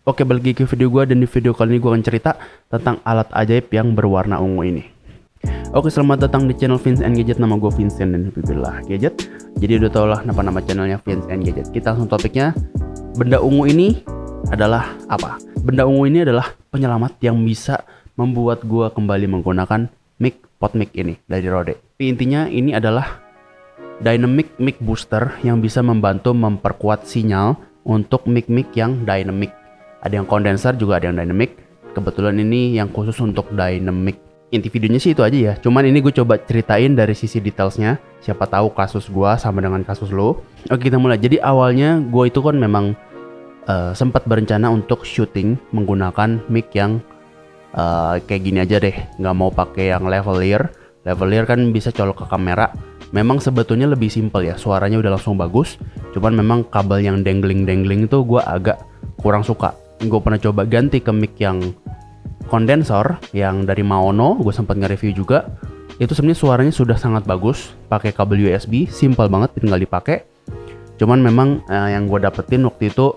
Oke, balik lagi ke video gue, dan di video kali ini gue akan cerita tentang alat ajaib yang berwarna ungu ini. Oke, selamat datang di channel Vince and Gadget. Nama gue Vincent dan Alhamdulillah Gadget. Jadi udah tau lah nama channelnya Vince and Gadget. Kita langsung topiknya. Benda ungu ini adalah apa? Benda ungu ini adalah penyelamat yang bisa membuat gue kembali menggunakan mic PodMic ini dari Rode. Tapi intinya ini adalah dynamic mic booster yang bisa membantu memperkuat sinyal untuk mic-mic yang dynamic. Ada yang kondenser juga ada yang dynamic. Kebetulan ini yang khusus untuk dynamic. Inti videonya sih itu aja ya. Cuman ini gue coba ceritain dari sisi detailsnya. Siapa tahu kasus gue sama dengan kasus lo. Oke, kita mulai. Jadi awalnya gue itu kan memang sempat berencana untuk syuting menggunakan mic yang kayak gini aja deh. Nggak mau pakai yang lavalier. Lavalier kan bisa colok ke kamera. Memang sebetulnya lebih simpel ya. Suaranya udah langsung bagus. Cuman memang kabel yang dangling itu gue agak kurang suka. Gue pernah coba ganti ke mic yang kondensor yang dari Maono, gue sempat nge-review juga. Itu sebenarnya suaranya sudah sangat bagus, pakai kabel USB, simple banget, tinggal dipakai. Cuman memang yang gue dapetin waktu itu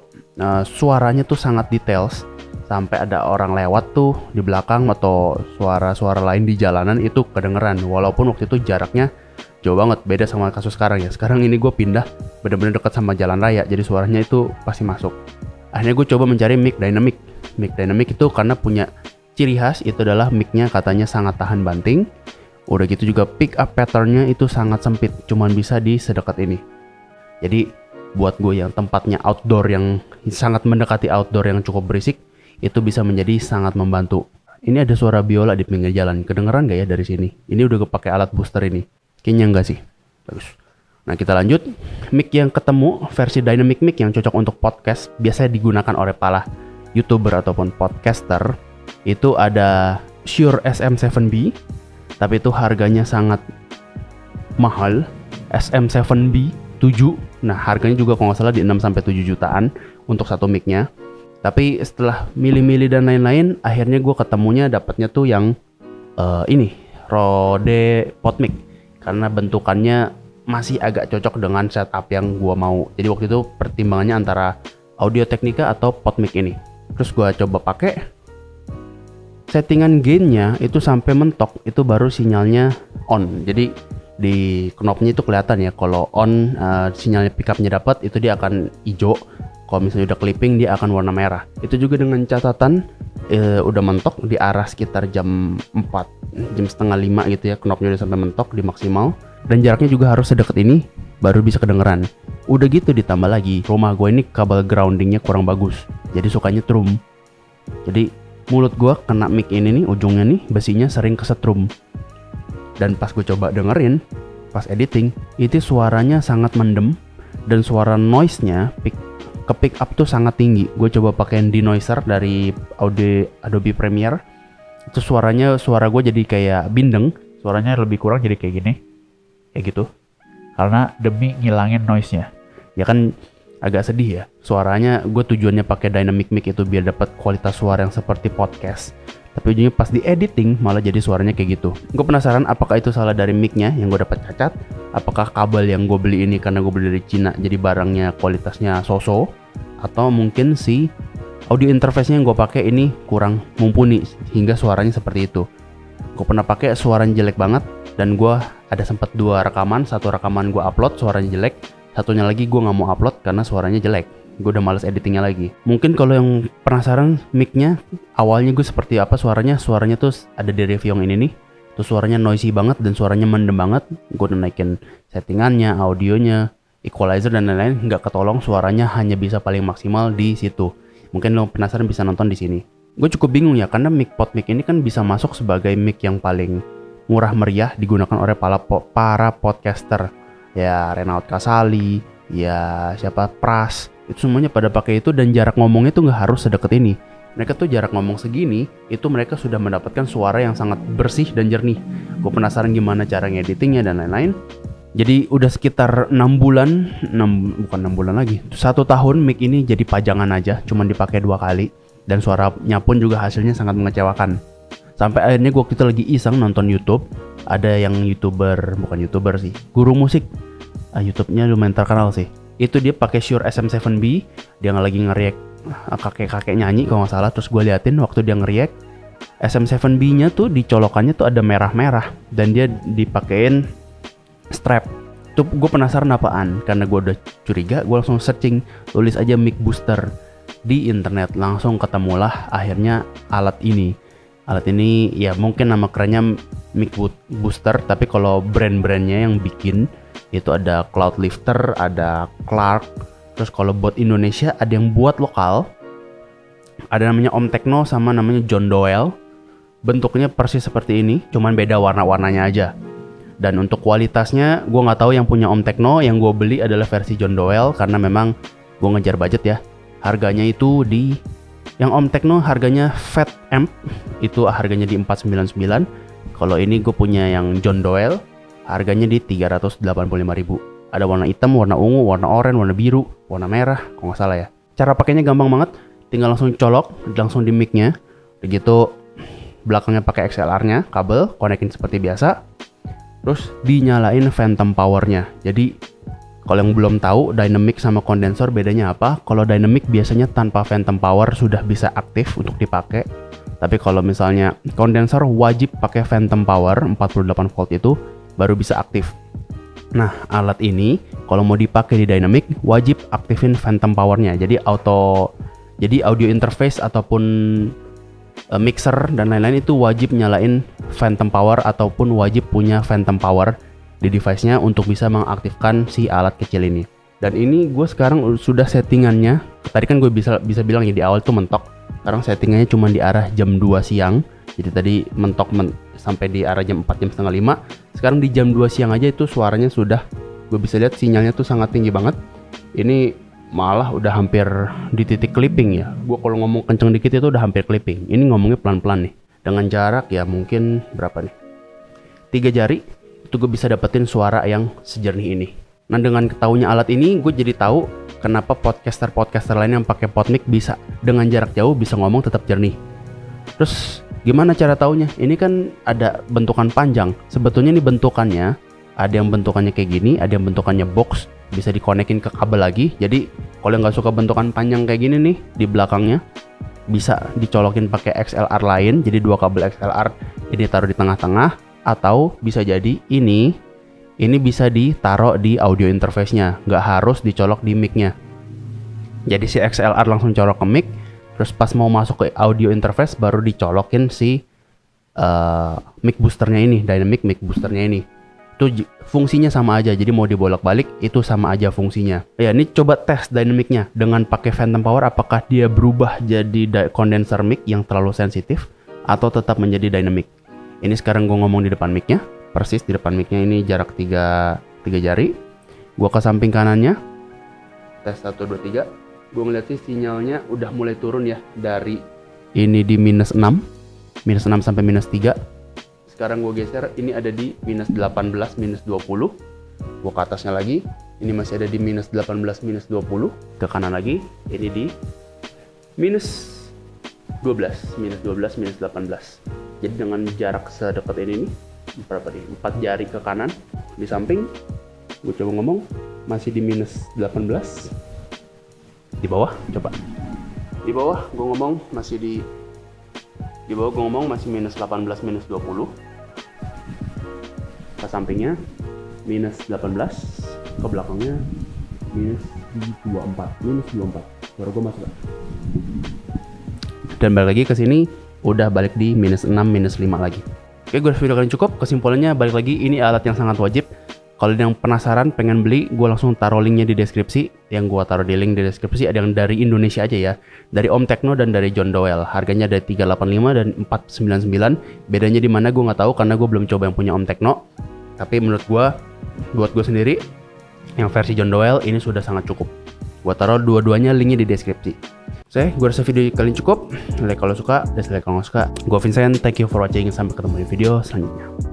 suaranya tuh sangat details, sampai ada orang lewat tuh di belakang atau suara-suara lain di jalanan itu kedengeran. Walaupun waktu itu jaraknya jauh banget, beda sama kasus sekarang ya. Sekarang ini gue pindah bener-bener dekat sama jalan raya, jadi suaranya itu pasti masuk. Akhirnya gue coba mencari mic dynamic. Mic dynamic itu karena punya ciri khas itu adalah mic-nya katanya sangat tahan banting. Udah gitu juga pick up pattern-nya itu sangat sempit, cuman bisa di sedekat ini. Jadi buat gue yang tempatnya outdoor, yang sangat mendekati outdoor yang cukup berisik, itu bisa menjadi sangat membantu. Ini ada suara biola di pinggir jalan, kedengeran gak ya dari sini? Ini udah kepake alat booster ini. Kayaknya enggak sih. Bagus. Nah, kita lanjut. Mic yang ketemu versi dynamic mic yang cocok untuk podcast, biasanya digunakan oleh para YouTuber ataupun podcaster. Itu ada Shure SM7B, tapi itu harganya sangat mahal. SM7B 7. Nah, harganya juga kalau nggak salah di 6-7 jutaan untuk satu mic-nya. Tapi setelah milih-milih dan lain-lain, akhirnya gue ketemunya dapatnya tuh yang ini, Rode PodMic. Karena bentukannya masih agak cocok dengan setup yang gue mau. Jadi waktu itu pertimbangannya antara Audio Technica atau PodMic ini. Terus gue coba pakai. Settingan gainnya itu sampai mentok, itu baru sinyalnya on. Jadi di knopnya itu kelihatan ya, kalau on sinyalnya pickupnya dapat, itu dia akan hijau. Kalau misalnya udah clipping, dia akan warna merah. Itu juga dengan catatan udah mentok di arah sekitar jam 4, jam setengah 5 gitu ya. Knopnya udah sampai mentok di maksimal. Dan jaraknya juga harus sedekat ini baru bisa kedengeran. Udah gitu ditambah lagi, rumah gue ini kabel groundingnya kurang bagus, jadi sukanya trum. Jadi mulut gue kena mic ini nih, ujungnya nih besinya sering kesetrum. Dan pas gue coba dengerin, pas editing, itu suaranya sangat mendem. Dan suara noise-nya ke pick up tuh sangat tinggi. Gue coba pakai denoiser dari Adobe Premiere. Itu suara gue jadi kayak bindeng. Suaranya lebih kurang jadi kayak gini, kayak gitu. Karena demi ngilangin noise-nya. Ya kan agak sedih ya. Suaranya gue tujuannya pakai dynamic mic itu biar dapat kualitas suara yang seperti podcast. Tapi ujungnya pas di editing malah jadi suaranya kayak gitu. Gue penasaran apakah itu salah dari mic-nya yang gue dapat cacat, apakah kabel yang gue beli ini karena gue beli dari Cina jadi barangnya kualitasnya so-so, atau mungkin si audio interface-nya yang gue pakai ini kurang mumpuni hingga suaranya seperti itu. Gue pernah pakai, suaranya jelek banget, dan gue ada sempat 2 rekaman. Satu rekaman gue upload suaranya jelek, satunya lagi gue nggak mau upload karena suaranya jelek. Gue udah males editingnya lagi. Mungkin kalau yang penasaran mic-nya awalnya gue seperti apa suaranya tuh ada di review yang ini nih. Tuh suaranya noisy banget dan suaranya mendem banget. Gue udah naikin settingannya, audionya, equalizer dan lain-lain, nggak ketolong. Suaranya hanya bisa paling maksimal di situ. Mungkin lo penasaran bisa nonton di sini. Gue cukup bingung ya, karena mic PodMic ini kan bisa masuk sebagai mic yang paling murah meriah digunakan oleh para podcaster. Ya Renaud Kasali, ya siapa Pras, itu semuanya pada pakai itu, dan jarak ngomongnya tuh nggak harus sedekat ini. Mereka tuh jarak ngomong segini, itu mereka sudah mendapatkan suara yang sangat bersih dan jernih. Gue penasaran gimana cara ngeditingnya dan lain-lain. Jadi udah sekitar 6 bulan, bukan 6 bulan lagi, 1 tahun mic ini jadi pajangan aja, cuman dipakai 2 kali. Dan suaranya pun juga hasilnya sangat mengecewakan. Sampai akhirnya gue waktu itu lagi iseng nonton YouTube. Ada yang bukan YouTuber sih, guru musik. YouTube-nya lumayan terkenal sih. Itu dia pakai Shure SM7B, dia lagi nge-react kakek-kakek nyanyi kalau nggak salah. Terus gue liatin waktu dia nge-react, SM7B-nya tuh di colokannya tuh ada merah-merah dan dia dipakein strap. Tuh gue penasaran apaan, karena gue udah curiga, gue langsung searching, tulis aja mic booster di internet, langsung ketemulah akhirnya alat ini. Alat ini ya mungkin nama kerennya mic booster, tapi kalau brand-brandnya yang bikin itu ada Cloudlifter, ada Clark. Terus kalau buat Indonesia ada yang buat lokal, ada namanya Om Tekno sama namanya John Doyle. Bentuknya persis seperti ini, cuman beda warna-warnanya aja. Dan untuk kualitasnya, gue nggak tahu yang punya Om Tekno. Yang gue beli adalah versi John Doyle karena memang gue ngejar budget ya. Harganya itu yang Om Tekno harganya Fat Amp itu harganya di 499. Kalau ini gue punya yang John Doyle harganya di 385.000. Ada warna hitam, warna ungu, warna oranye, warna biru, warna merah, kalau nggak salah ya. Cara pakainya gampang banget, tinggal langsung colok, langsung di mic-nya. Begitu belakangnya pakai XLR-nya, kabel, konekin seperti biasa. Terus dinyalain phantom power-nya. Jadi kalau yang belum tahu dynamic sama kondensor bedanya apa? Kalau dynamic biasanya tanpa phantom power sudah bisa aktif untuk dipakai. Tapi kalau misalnya kondensor wajib pakai phantom power 48 volt itu baru bisa aktif. Nah, alat ini kalau mau dipakai di dynamic wajib aktifin phantom power-nya. Jadi audio interface ataupun mixer dan lain-lain itu wajib nyalain phantom power ataupun wajib punya phantom power di device-nya untuk bisa mengaktifkan si alat kecil ini. Dan ini gue sekarang sudah settingannya. Tadi kan gue bisa bilang ya di awal tuh mentok. Sekarang settingannya cuma di arah jam 2 siang. Jadi tadi mentok sampai di arah jam 4, jam setengah 5. Sekarang di jam 2 siang aja itu suaranya sudah, gue bisa lihat sinyalnya tuh sangat tinggi banget. Ini malah udah hampir di titik clipping ya. Gue kalau ngomong kenceng dikit itu udah hampir clipping. Ini ngomongnya pelan-pelan nih. Dengan jarak ya mungkin berapa nih? 3 jari itu gue bisa dapetin suara yang sejernih ini. Nah, dengan ketahunya alat ini gue jadi tahu kenapa podcaster lain yang pakai PodMic bisa dengan jarak jauh bisa ngomong tetap jernih. Terus gimana cara taunya? Ini kan ada bentukan panjang. Sebetulnya ini bentukannya ada yang bentukannya kayak gini, ada yang bentukannya box, bisa dikonekin ke kabel lagi. Jadi kalau nggak suka bentukan panjang kayak gini nih di belakangnya, bisa dicolokin pakai XLR lain. Jadi 2 kabel XLR ini taruh di tengah-tengah, atau bisa jadi ini bisa ditaruh di audio interface-nya, nggak harus dicolok di mic-nya. Jadi si XLR langsung colok ke mic, terus pas mau masuk ke audio interface baru dicolokin si mic boosternya ini, dynamic mic boosternya ini. Itu fungsinya sama aja, jadi mau dibolak-balik itu sama aja fungsinya. Ya, ini coba tes dynamic-nya dengan pakai phantom power, apakah dia berubah jadi condenser mic yang terlalu sensitif atau tetap menjadi dynamic. Ini sekarang gue ngomong di depan mic-nya, persis di depan mic-nya ini jarak 3 jari. Gue ke samping kanannya, tes 1, 2, 3. Gue ngeliat sih sinyalnya udah mulai turun ya, dari ini di minus 6 sampai minus 3. Sekarang gue geser, ini ada di minus 18, minus 20. Gue ke atasnya lagi, ini masih ada di minus 18, minus 20. Ke kanan lagi, ini di minus 12, minus 12, minus 18. Jadi dengan jarak sedekat ini nih, berapa nih? 4 jari ke kanan, di samping, gue coba ngomong, masih di minus 18. Di bawah, coba. Di bawah, gue ngomong masih di bawah gue ngomong masih minus 18, minus 20. Ke sampingnya minus 18, ke belakangnya minus 24. Baru gue masuk. Dan balik lagi ke sini udah balik di minus 6, minus 5 lagi. Oke, gue video kali ini cukup. Kesimpulannya balik lagi, ini alat yang sangat wajib. Kalau yang penasaran pengen beli, gue langsung taruh linknya di deskripsi. Yang gue taruh di link di deskripsi ada yang dari Indonesia aja ya, dari Om Tekno dan dari John Doyle. Harganya ada 385 dan 499. Bedanya di mana gue nggak tahu karena gue belum coba yang punya Om Tekno. Tapi menurut gue, buat gue sendiri, yang versi John Doyle ini sudah sangat cukup. Gue taruh dua-duanya linknya di deskripsi. Gue rasa video kali ini cukup. Like kalau suka, dislike kalau nggak suka. Gue Vincent, thank you for watching. Sampai ketemu di video selanjutnya.